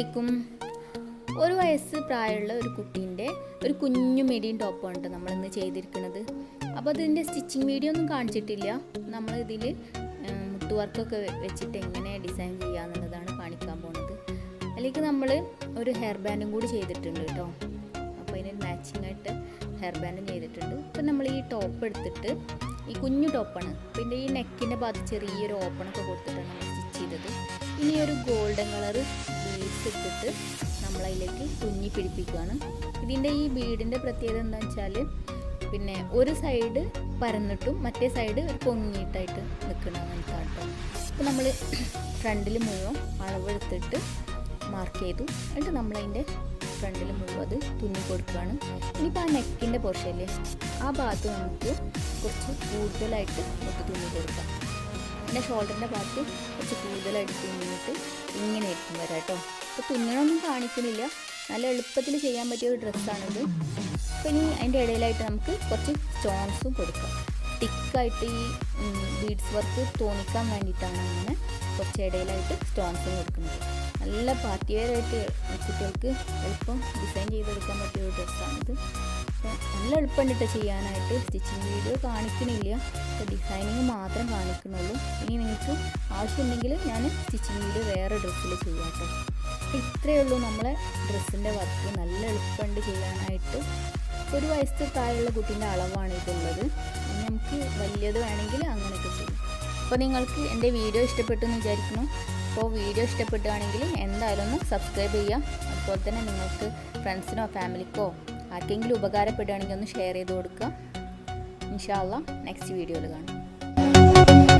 അസ്സലാമലൈക്കും. 1 വയസ്സ് പ്രായമുള്ള ഒരു കുട്ടീൻ്റെ ഒരു കുഞ്ഞു മെഡിയും ടോപ്പാണ് നമ്മളിന്ന് ചെയ്തിരിക്കുന്നത്. അപ്പോൾ അതിൻ്റെ സ്റ്റിച്ചിങ് വീഡിയോ ഒന്നും കാണിച്ചിട്ടില്ല. നമ്മളിതിൽ മുട്ട് വർക്കൊക്കെ വെച്ചിട്ട് എങ്ങനെ ഡിസൈൻ ചെയ്യാന്നുള്ളതാണ് കാണിക്കാൻ പോകുന്നത്. അതിലേക്ക് നമ്മൾ ഒരു ഹെയർ ബാൻഡും കൂടി ചെയ്തിട്ടുണ്ട് കേട്ടോ. അപ്പോൾ അതിന് മാച്ചിങ് ആയിട്ട് ഹെയർ ബാൻഡും ചെയ്തിട്ടുണ്ട്. അപ്പോൾ നമ്മൾ ഈ ടോപ്പ് എടുത്തിട്ട്, ഈ കുഞ്ഞു ടോപ്പാണ്, പിന്നെ ഈ നെക്കിൻ്റെ ഭാഗത്ത് ചെറിയൊരു ഓപ്പണൊക്കെ കൊടുത്തിട്ടാണ് നമ്മൾ സ്റ്റിച്ച് ചെയ്തത്. ഇനി ഒരു ഗോൾഡൻ കളർ ബീഡ്സ് എടുത്തിട്ട് നമ്മളതിലേക്ക് തുന്നി പിടിപ്പിക്കുകയാണ്. ഇതിൻ്റെ ഈ ബീഡിൻ്റെ പ്രത്യേകത എന്താണെന്ന് വെച്ചാൽ, പിന്നെ ഒരു സൈഡ് പരന്നിട്ടും മറ്റേ സൈഡ് ഒരു പൊങ്ങിയിട്ടായിട്ട് നിൽക്കണമെന്ന് കേട്ടോ. അപ്പോൾ നമ്മൾ ഫ്രണ്ടിൽ മുഴുവൻ അളവെടുത്തിട്ട് മാർക്ക് ചെയ്തു. എന്നിട്ട് നമ്മളതിൻ്റെ ഫ്രണ്ടിൽ മുഴുവൻ അത് തുന്നി കൊടുക്കുകയാണ്. ഇനിയിപ്പോൾ ആ നെക്കിൻ്റെ പോർഷനില്ലേ, ആ ഭാഗത്ത് നമുക്ക് കുറച്ച് കൂടുതലായിട്ട് നമുക്ക് തുന്നി കൊടുക്കാം. പിന്നെ ഷോൾഡറിൻ്റെ ഭാഗത്ത് കുറച്ച് കൂടുതലായിട്ട് തുന്നിയിട്ട് ഇങ്ങനെ ആയിരിക്കും വരാം കേട്ടോ. അപ്പോൾ തുന്നണമൊന്നും കാണിക്കുന്നില്ല, നല്ല എളുപ്പത്തിൽ ചെയ്യാൻ പറ്റിയ ഒരു ഡ്രസ്സാണിത്. അപ്പോൾ ഇനി അതിൻ്റെ ഇടയിലായിട്ട് നമുക്ക് കുറച്ച് സ്റ്റോൺസും കൊടുക്കാം. തിക്കായിട്ട് ഈ ബീഡ്സ് വർക്ക് തോന്നിക്കാൻ വേണ്ടിയിട്ടാണ് അങ്ങനെ കുറച്ച് ഇടയിലായിട്ട് സ്റ്റോൺസും കൊടുക്കുന്നത്. നല്ല പാർട്ടി വെയർ ആയിട്ട് കുട്ടികൾക്ക് എളുപ്പം ഡിസൈൻ ചെയ്തെടുക്കാൻ പറ്റിയ ഒരു ഡ്രസ്സാണിത്. അപ്പോൾ നല്ല എളുപ്പമുണ്ടിട്ട് ചെയ്യാനായിട്ട്. സ്റ്റിച്ചിങ് വീഡിയോ കാണിക്കണില്ല, അപ്പോൾ ഡിസൈനിങ് മാത്രം കാണിക്കണുള്ളൂ. ഇനി നിങ്ങൾക്ക് ആവശ്യമുണ്ടെങ്കിൽ ഞാൻ സ്റ്റിച്ചിങ് വീഡിയോ വേറെ ഡ്രസ്സിൽ ചെയ്യാം കേട്ടോ. അപ്പോൾ ഇത്രയേ ഉള്ളൂ നമ്മളെ ഡ്രസ്സിൻ്റെ വർക്ക്. നല്ല എളുപ്പമുണ്ട് ചെയ്യാനായിട്ട്. 1 വയസ്സ് പ്രായമുള്ള കുട്ടീൻ്റെ അളവാണ് ഇതുള്ളത്. ഇനി നമുക്ക് വലിയത് വേണമെങ്കിൽ അങ്ങനെയൊക്കെ ചെയ്യും. അപ്പോൾ നിങ്ങൾക്ക് എൻ്റെ വീഡിയോ ഇഷ്ടപ്പെട്ടു എന്ന് വിചാരിക്കുന്നു. അപ്പോൾ വീഡിയോ ഇഷ്ടപ്പെടുകയാണെങ്കിൽ എന്തായാലും ഒന്ന് സബ്സ്ക്രൈബ് ചെയ്യാം. അതുപോലെ തന്നെ നിങ്ങൾക്ക് ഫ്രണ്ട്സിനോ ഫാമിലിക്കോ ആർക്കെങ്കിലും ഉപകാരപ്പെടുകയാണെങ്കിൽ ഒന്ന് ഷെയർ ചെയ്ത് കൊടുക്കുക. ഇൻഷാ അല്ലാഹ് നെക്സ്റ്റ് വീഡിയോയിൽ കാണാം.